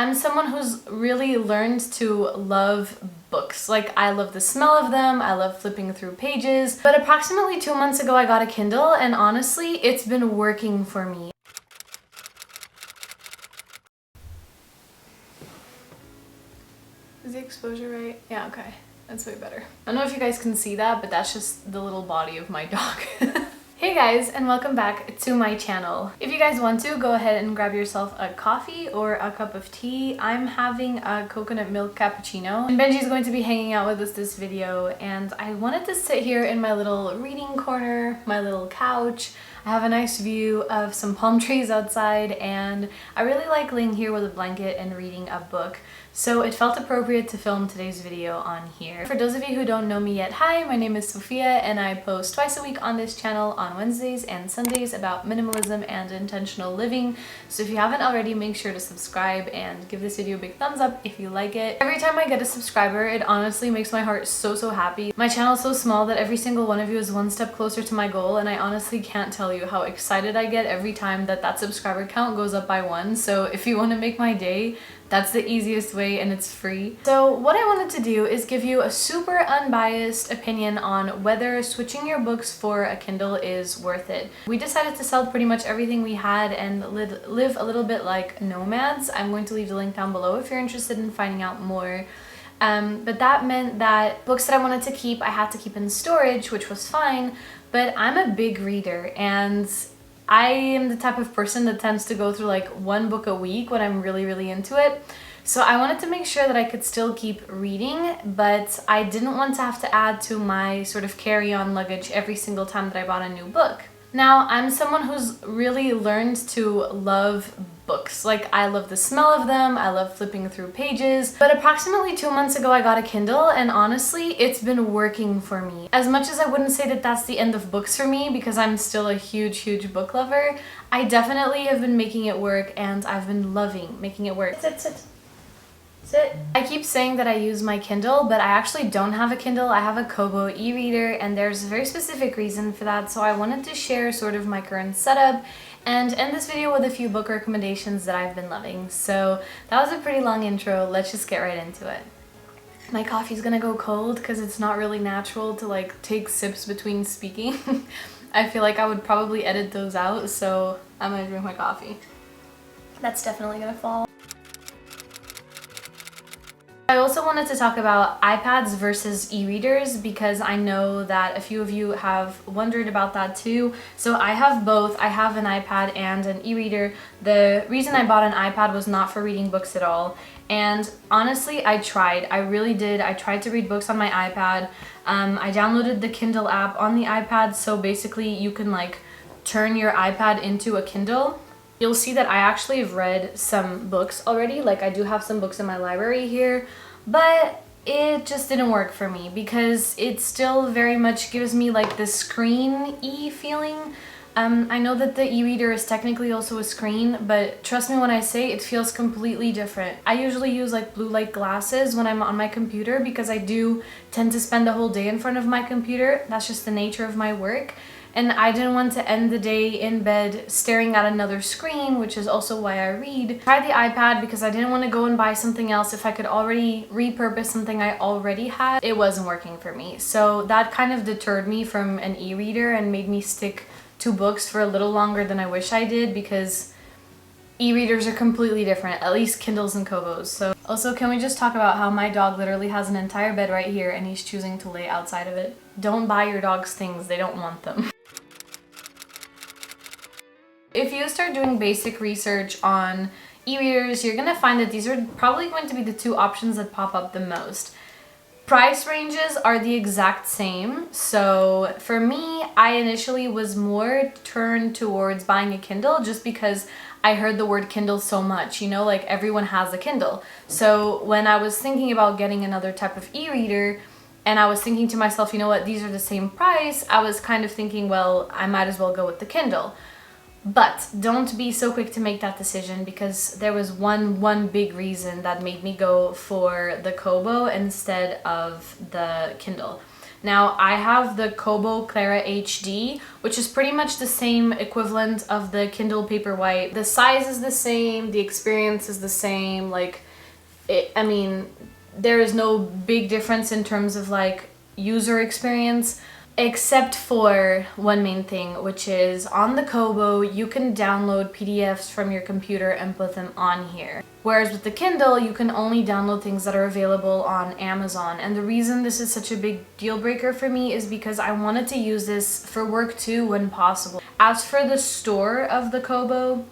I'm someone who's really learned to love books. Like, I love the smell of them, I love flipping through pages. But approximately 2 months ago I got a Kindle, and honestly, it's been working for me. Is the exposure right? Yeah, okay. That's way better. I don't know if you guys can see that, but that's just the little body of my dog. Hey guys, and welcome back to my channel. If you guys want to, go ahead and grab yourself a coffee or a cup of tea. I'm having a coconut milk cappuccino, and Benji's going to be hanging out with us this video, and I wanted to sit here in my little reading corner, my little couch. I have a nice view of some palm trees outside, and I really like laying here with a blanket and reading a book. So it felt appropriate to film today's video on here. For those of you who don't know me yet, hi, my name is Sofia, and I post twice a week on this channel on Wednesdays and Sundays about minimalism and intentional living. So if you haven't already, make sure to subscribe and give this video a big thumbs up if you like it. Every time I get a subscriber, it honestly makes my heart so happy. My channel is so small that every single one of you is one step closer to my goal, and I honestly can't tell you how excited I get every time that subscriber count goes up by 1. So if you want to make my day, that's the easiest way, and it's free. So what I wanted to do is give you a super unbiased opinion on whether switching your books for a Kindle is worth it. We decided to sell pretty much everything we had and live a little bit like nomads. I'm going to leave the link down below if you're interested in finding out more. But that meant that books that I wanted to keep, I had to keep in storage, which was fine, but I'm a big reader, and I am the type of person that tends to go through like one book a week when I'm really into it. So I wanted to make sure that I could still keep reading, but I didn't want to have to add to my sort of carry-on luggage every single time that I bought a new book. Now, I'm someone who's really learned to love books. Like, I love the smell of them, I love flipping through pages. But approximately 2 months ago I got a Kindle, and honestly, it's been working for me. As much as I wouldn't say that that's the end of books for me, because I'm still a huge book lover, I definitely have been making it work, and I've been loving making it work. Sit. I keep saying that I use my Kindle, but I actually don't have a Kindle. I have a Kobo e-reader, and there's a very specific reason for that, so I wanted to share sort of my current setup and end this video with a few book recommendations that I've been loving. So that was a pretty long intro. Let's just get right into it. My coffee's gonna go cold because it's not really natural to like take sips between speaking. I feel like I would probably edit those out, so I'm gonna drink my coffee. That's definitely gonna fall. I also wanted to talk about iPads versus e-readers because I know that a few of you have wondered about that too. So I have both. I have an iPad and an e-reader. The reason I bought an iPad was not for reading books at all. And honestly, I tried. I really did. I tried to read books on my iPad. I downloaded the Kindle app on the iPad, so basically you can like turn your iPad into a Kindle. You'll see that I actually have read some books already. Like, I do have some books in my library here, but it just didn't work for me because it still very much gives me like the screen-y feeling. I know that the e-reader is technically also a screen, but trust me when I say it feels completely different. I usually use like blue light glasses when I'm on my computer because I do tend to spend the whole day in front of my computer. That's just the nature of my work. And I didn't want to end the day in bed staring at another screen, which is also why I read. I tried the iPad because I didn't want to go and buy something else if I could already repurpose something I already had. It wasn't working for me. So that kind of deterred me from an e-reader and made me stick to books for a little longer than I wish I did because e-readers are completely different, at least Kindles and Kobos. So also, can we just talk about how my dog literally has an entire bed right here and he's choosing to lay outside of it? Don't buy your dogs things, they don't want them. If you start doing basic research on e-readers, you're gonna find that these are probably going to be the two options that pop up the most. Price ranges are the exact same. So for me, I initially was more turned towards buying a Kindle just because I heard the word Kindle so much, you know, like everyone has a Kindle. So when I was thinking about getting another type of e-reader, and I was thinking to myself, you know what, these are the same price, I was kind of thinking, well, I might as well go with the Kindle. But don't be so quick to make that decision because there was one big reason that made me go for the Kobo instead of the Kindle. Now I have the Kobo Clara HD, which is pretty much the same equivalent of the Kindle Paperwhite. The size is the same, the experience is the same, like, I mean, there is no big difference in terms of like user experience, except for one main thing, which is on the Kobo, you can download PDFs from your computer and put them on here. Whereas with the Kindle, you can only download things that are available on Amazon. And the reason this is such a big deal breaker for me is because I wanted to use this for work too when possible. As for the store of the Kobo,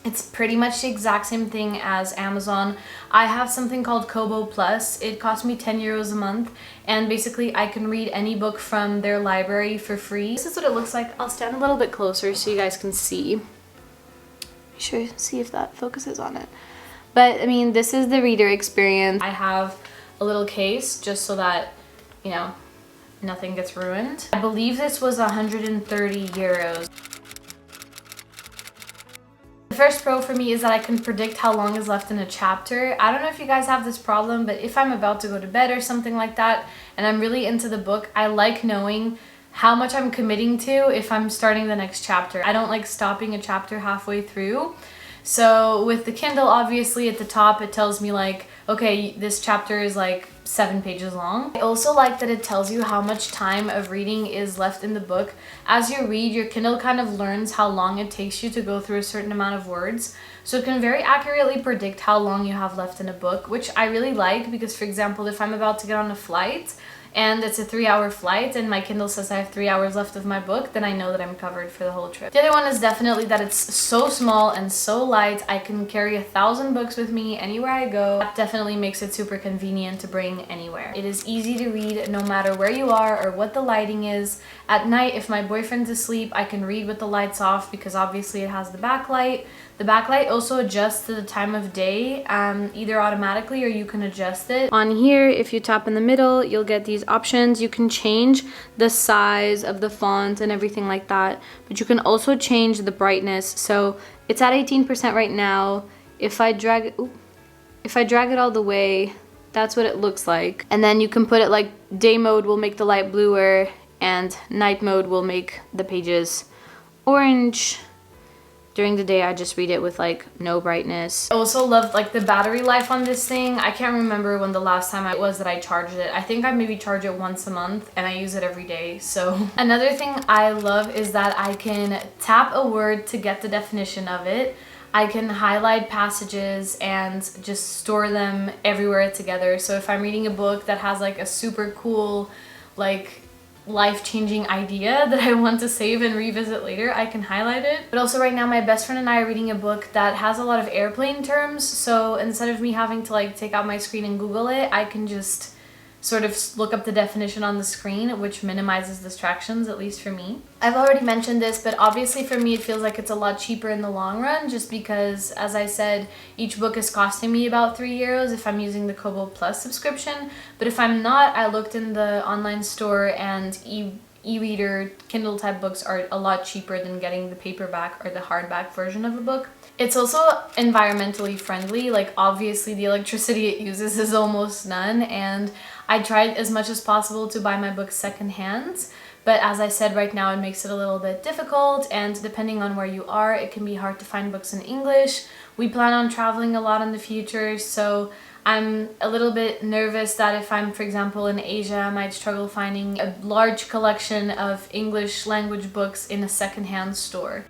it's pretty much the exact same thing as Amazon. I have something called Kobo Plus. It costs me 10 euros a month, and basically I can read any book from their library for free. This is what it looks like. I'll stand a little bit closer so you guys can see. Sure, see if that focuses on it. But I mean, this is the reader experience. I have a little case just so that, you know, nothing gets ruined. I believe this was 130 euros. The first pro for me is that I can predict how long is left in a chapter. I don't know if you guys have this problem, but if I'm about to go to bed or something like that, and I'm really into the book, I like knowing how much I'm committing to if I'm starting the next chapter. I don't like stopping a chapter halfway through. So with the Kindle, obviously at the top it tells me like, okay, this chapter is like 7 pages long. I also like that it tells you how much time of reading is left in the book. As you read, your Kindle kind of learns how long it takes you to go through a certain amount of words. So it can very accurately predict how long you have left in a book, which I really like because, for example, if I'm about to get on a flight and it's a 3-hour flight and my Kindle says I have 3 hours left of my book, then I know that I'm covered for the whole trip. The other one is definitely that it's so small and so light. I can carry 1,000 books with me anywhere I go. That definitely makes it super convenient to bring anywhere. It is easy to read no matter where you are or what the lighting is. At night, if my boyfriend's asleep, I can read with the lights off because obviously it has the backlight. The backlight also adjusts to the time of day, either automatically or you can adjust it. On here, if you tap in the middle, you'll get these options. You can change the size of the font and everything like that, but you can also change the brightness. So it's at 18% right now. If I drag it all the way, that's what it looks like. And then you can put it like day mode will make the light bluer and night mode will make the pages orange. During the day, I just read it with like no brightness. I also love like the battery life on this thing. I can't remember when the last time it was that I charged it. I think I maybe charge it once a month and I use it every day. So another thing I love is that I can tap a word to get the definition of it. I can highlight passages and just store them everywhere together. So if I'm reading a book that has like a super cool, like life-changing idea that I want to save and revisit later, I can highlight it. But also right now my best friend and I are reading a book that has a lot of airplane terms, so instead of me having to like take out my screen and Google it, I can just sort of look up the definition on the screen, which minimizes distractions, at least for me. I've already mentioned this, but obviously for me it feels like it's a lot cheaper in the long run, just because, as I said, each book is costing me about 3 euros if I'm using the Kobo Plus subscription. But if I'm not, I looked in the online store and e-reader Kindle type books are a lot cheaper than getting the paperback or the hardback version of a book. It's also environmentally friendly. Like obviously the electricity it uses is almost none, and I tried as much as possible to buy my books secondhand, but as I said, right now it makes it a little bit difficult, and depending on where you are, it can be hard to find books in English. We plan on traveling a lot in the future, so I'm a little bit nervous that if I'm, for example, in Asia, I might struggle finding a large collection of English language books in a secondhand store.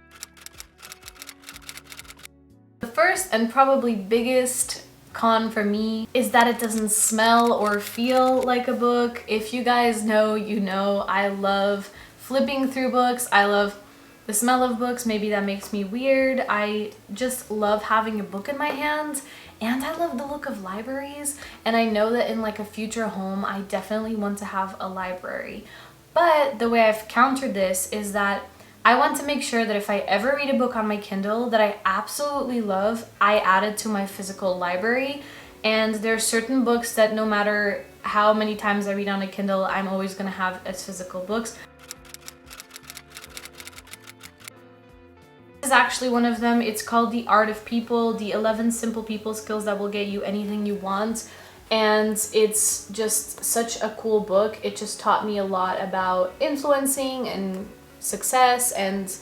The first and probably biggest con for me is that it doesn't smell or feel like a book. If you guys know, you know, I love flipping through books. I love the smell of books. Maybe that makes me weird. I just love having a book in my hands, and I love the look of libraries, and I know that in like a future home I definitely want to have a library. But the way I've countered this is that I want to make sure that if I ever read a book on my Kindle that I absolutely love, I add it to my physical library. And there are certain books that no matter how many times I read on a Kindle, I'm always going to have as physical books. This is actually one of them. It's called The Art of People, the 11 Simple People Skills that will get you anything you want. and it's just such a cool book. It just taught me a lot about influencing and success, and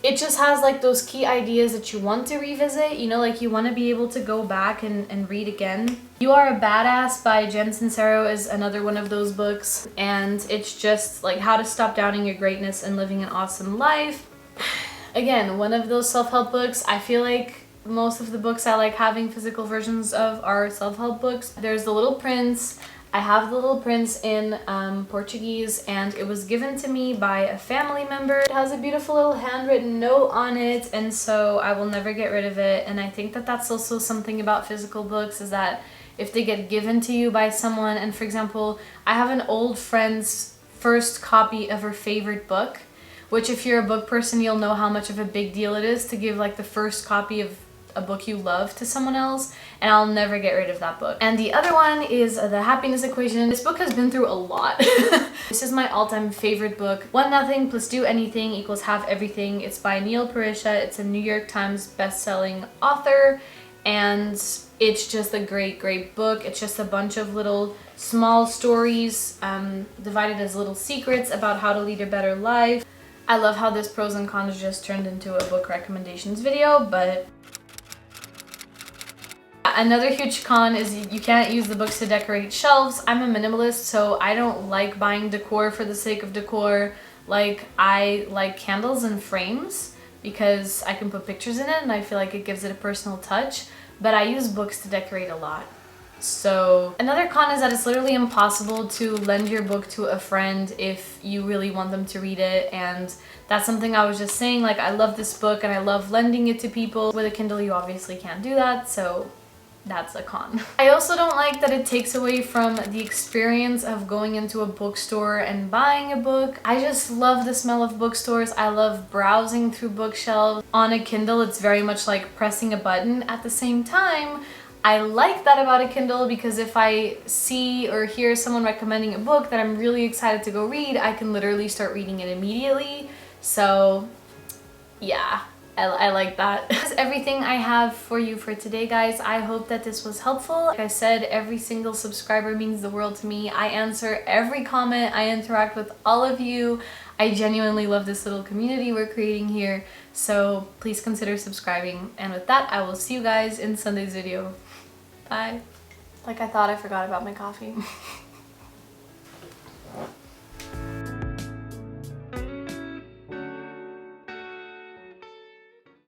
it just has like those key ideas that you want to revisit, you know, like you want to be able to go back and read again. You Are a Badass by Jen Sincero is another one of those books, and it's just like how to stop doubting your greatness and living an awesome life. Again, one of those self-help books. I feel like most of the books I like having physical versions of are self-help books. There's The Little Prince. I have The Little Prince in Portuguese, and it was given to me by a family member. It has a beautiful little handwritten note on it, and so I will never get rid of it. And I think that that's also something about physical books, is that if they get given to you by someone, and for example, I have an old friend's first copy of her favorite book, which if you're a book person, you'll know how much of a big deal it is to give like the first copy of a book you love to someone else, and I'll never get rid of that book. And the other one is The Happiness Equation. This book has been through a lot. This is my all-time favorite book. 1 nothing plus do anything equals have everything. It's by Neil Parisha. It's a New York Times best-selling author, and it's just a great book. It's just a bunch of little small stories divided as little secrets about how to lead a better life. I love how this pros and cons just turned into a book recommendations video, but another huge con is you can't use the books to decorate shelves. I'm a minimalist, so I don't like buying decor for the sake of decor. Like, I like candles and frames because I can put pictures in it and I feel like it gives it a personal touch, but I use books to decorate a lot. So another con is that it's literally impossible to lend your book to a friend if you really want them to read it, and that's something I was just saying. Like, I love this book and I love lending it to people. With a Kindle, you obviously can't do that, so that's a con. I also don't like that it takes away from the experience of going into a bookstore and buying a book. I just love the smell of bookstores. I love browsing through bookshelves. On a Kindle, it's very much like pressing a button. At the same time, I like that about a Kindle because if I see or hear someone recommending a book that I'm really excited to go read, I can literally start reading it immediately. So yeah, I like that. That's everything I have for you for today, guys. I hope that this was helpful. Like I said, every single subscriber means the world to me. I answer every comment. I interact with all of you. I genuinely love this little community we're creating here. So please consider subscribing. And with that, I will see you guys in Sunday's video. Bye. Like I thought I forgot about my coffee.